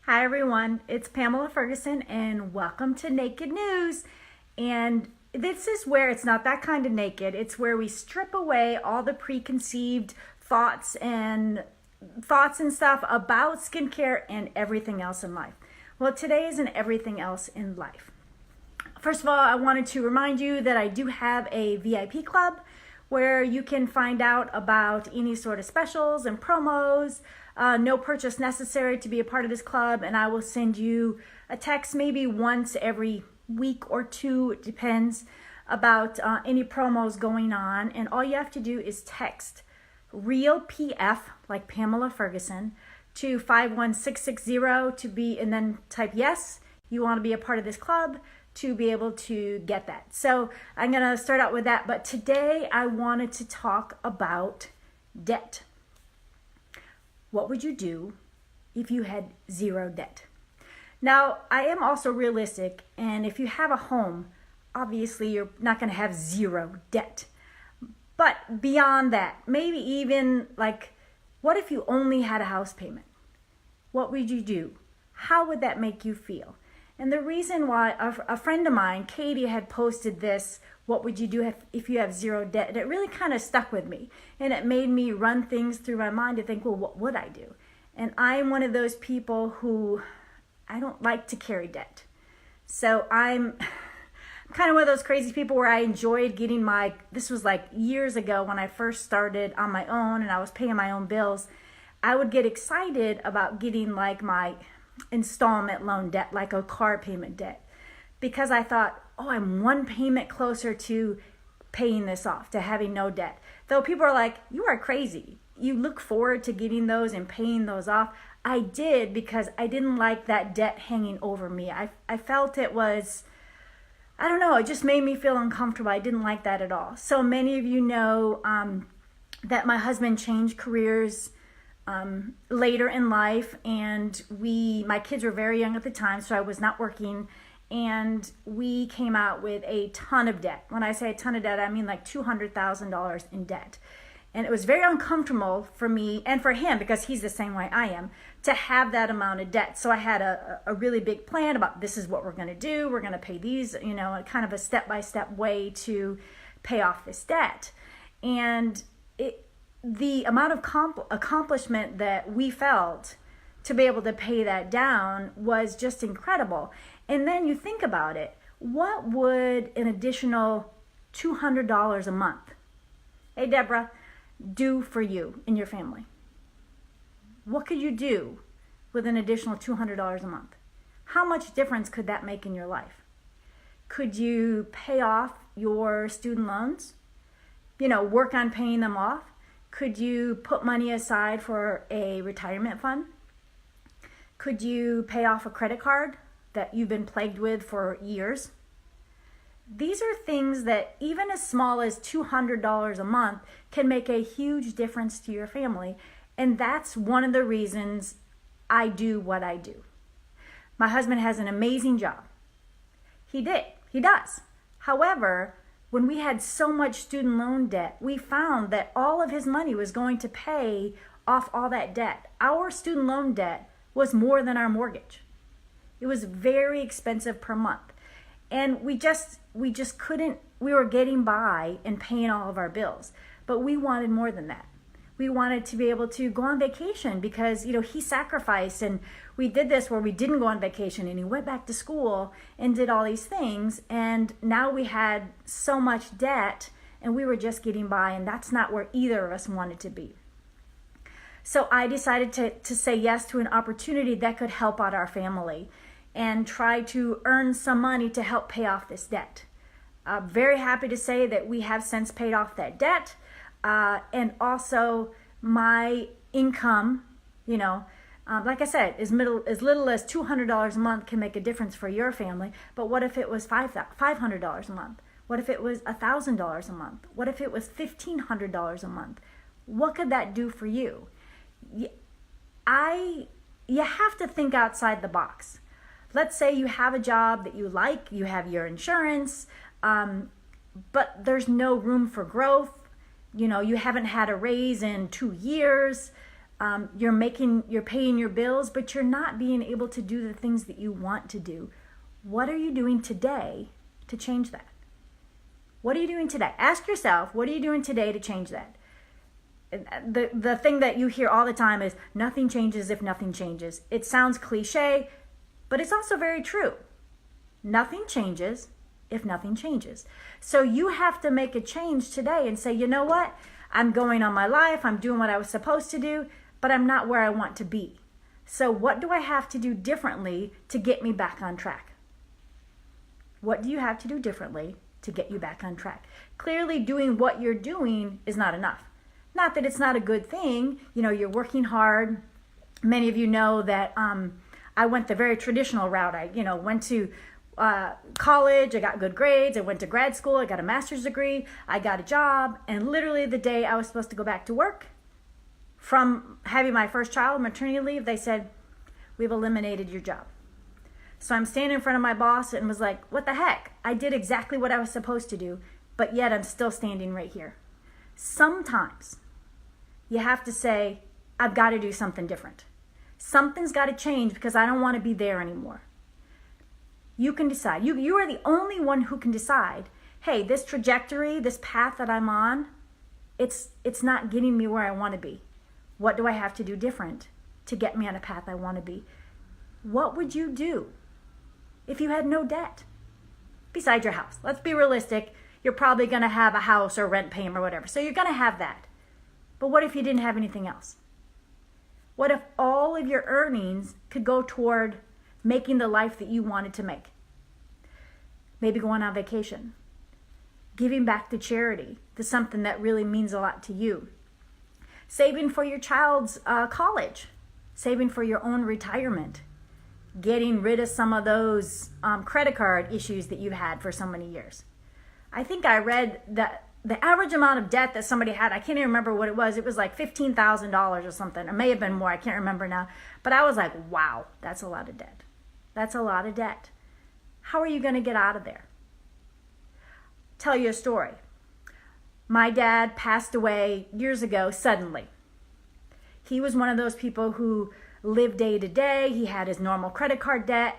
Hi everyone, it's Pamela Ferguson and welcome to Naked News. And this is where it's not that kind of naked. It's where we strip away all the preconceived thoughts and stuff about skincare and everything else in life. Well, today is an everything else in life. First of all, I wanted to remind you that I do have a VIP club where you can find out about any sort of specials and promos. No purchase necessary to be a part of this club, and I will send you a text maybe once every week or two, it depends, about any promos going on. And all you have to do is text real PF, like Pamela Ferguson, to 51660 to be, and then type yes, you want to be a part of this club to be able to get that. So I'm going to start out with that, but today I wanted to talk about debt. What would you do if you had zero debt? Now, I am also realistic, and if you have a home, obviously you're not going to have zero debt. But beyond that, maybe even like, what if you only had a house payment? What would you do? How would that make you feel? And the reason why a friend of mine, Katie, had posted this, what would you do if you have zero debt? And it really kind of stuck with me. And it made me run things through my mind to think, well, what would I do? And I'm one of those people who, I don't like to carry debt. So I'm kind of one of those crazy people where I enjoyed getting this was like years ago when I first started on my own and I was paying my own bills. I would get excited about getting like my installment loan debt, like a car payment debt, because I thought, oh, I'm one payment closer to paying this off, to having no debt. Though people are like, you are crazy. You look forward to getting those and paying those off. I did, because I didn't like that debt hanging over me. I felt it was, I don't know, it just made me feel uncomfortable. I didn't like that at all. So many of you know that my husband changed careers later in life, and my kids were very young at the time, so I was not working, and we came out with a ton of debt. When I say a ton of debt, I mean like $200,000 in debt. And it was very uncomfortable for me and for him, because he's the same way I am, to have that amount of debt. So I had a really big plan about, this is what we're going to do. We're going to pay these, kind of a step-by-step way to pay off this debt. And the amount of accomplishment that we felt to be able to pay that down was just incredible. And then you think about it, what would an additional $200 a month, hey Deborah, do for you and your family? What could you do with an additional $200 a month? How much difference could that make in your life? Could you pay off your student loans? Work on paying them off? Could you put money aside for a retirement fund? Could you pay off a credit card that you've been plagued with for years? These are things that even as small as $200 a month can make a huge difference to your family. And that's one of the reasons I do what I do. My husband has an amazing job. He does. However, when we had so much student loan debt, we found that all of his money was going to pay off all that debt. Our student loan debt was more than our mortgage. It was very expensive per month. And we just couldn't, we were getting by and paying all of our bills. But we wanted more than that. We wanted to be able to go on vacation because, he sacrificed, and we did this where we didn't go on vacation and he went back to school and did all these things. And now we had so much debt and we were just getting by, and that's not where either of us wanted to be. So I decided to say yes to an opportunity that could help out our family and try to earn some money to help pay off this debt. I'm very happy to say that we have since paid off that debt. And also my income, like I said, as little as $200 a month can make a difference for your family. But what if it was $500 a month? What if it was $1,000 a month? What if it was $1,500 a month? What could that do for you? You have to think outside the box. Let's say you have a job that you like, you have your insurance, but there's no room for growth. You haven't had a raise in 2 years. You're paying your bills, but you're not being able to do the things that you want to do. What are you doing today to change that? What are you doing today? Ask yourself, what are you doing today to change that? The thing that you hear all the time is nothing changes if nothing changes. It sounds cliche, but it's also very true. Nothing changes if nothing changes. So you have to make a change today and say, you know what? I'm going on my life. I'm doing what I was supposed to do, but I'm not where I want to be. So what do I have to do differently to get me back on track? What do you have to do differently to get you back on track? Clearly, doing what you're doing is not enough. Not that it's not a good thing. You're working hard. Many of you know that I went the very traditional route. I, went to college. I got good grades. I went to grad school. I got a master's degree. I got a job. And literally the day I was supposed to go back to work, from having my first child, maternity leave, they said, we've eliminated your job. So I'm standing in front of my boss and was like, what the heck? I did exactly what I was supposed to do, but yet I'm still standing right here. Sometimes you have to say, I've got to do something different. Something's got to change because I don't want to be there anymore. You can decide. You are the only one who can decide, hey, this trajectory, this path that I'm on, it's not getting me where I want to be. What do I have to do different to get me on a path I want to be? What would you do if you had no debt besides your house? Let's be realistic. You're probably going to have a house or rent payment or whatever. So you're going to have that. But what if you didn't have anything else? What if all of your earnings could go toward making the life that you wanted to make? Maybe going on vacation, giving back to charity, to something that really means a lot to you, saving for your child's college, saving for your own retirement, getting rid of some of those credit card issues that you've had for so many years. I think I read that the average amount of debt that somebody had, I can't even remember what it was like $15,000 or something. It may have been more, I can't remember now. But I was like, wow, that's a lot of debt. That's a lot of debt. How are you going to get out of there? Tell you a story. My dad passed away years ago suddenly. He was one of those people who lived day to day. He had his normal credit card debt.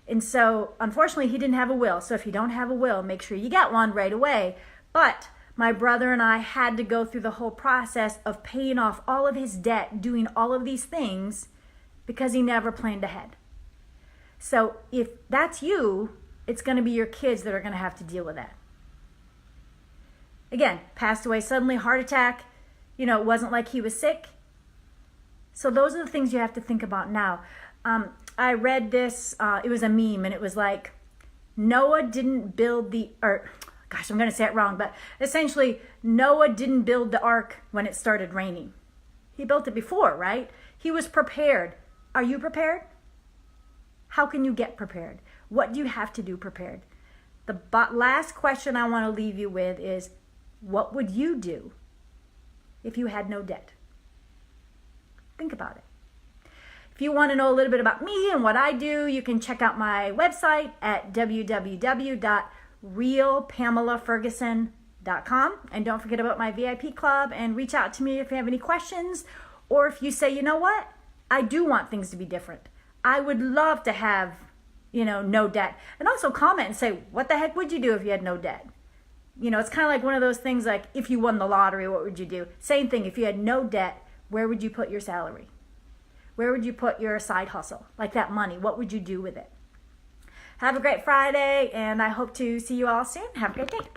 And so, unfortunately, he didn't have a will. So if you don't have a will, make sure you get one right away. But my brother and I had to go through the whole process of paying off all of his debt, doing all of these things because he never planned ahead. So if that's you, it's going to be your kids that are going to have to deal with that. Again, passed away suddenly, heart attack. It wasn't like he was sick. So those are the things you have to think about now. I read this, it was a meme, and it was like, Noah didn't build I'm going to say it wrong, but essentially, Noah didn't build the ark when it started raining. He built it before, right? He was prepared. Are you prepared? How can you get prepared? What do you have to do prepared? The last question I want to leave you with is, what would you do if you had no debt? Think about it. If you want to know a little bit about me and what I do, you can check out my website at www.realpamelaferguson.com. And don't forget about my VIP club, and reach out to me if you have any questions, or if you say, you know what, I do want things to be different. I would love to have, no debt. And also comment and say, what the heck would you do if you had no debt? It's kind of like one of those things like, if you won the lottery, what would you do? Same thing. If you had no debt, where would you put your salary? Where would you put your side hustle? Like that money, what would you do with it? Have a great Friday, and I hope to see you all soon. Have a great day. Bye.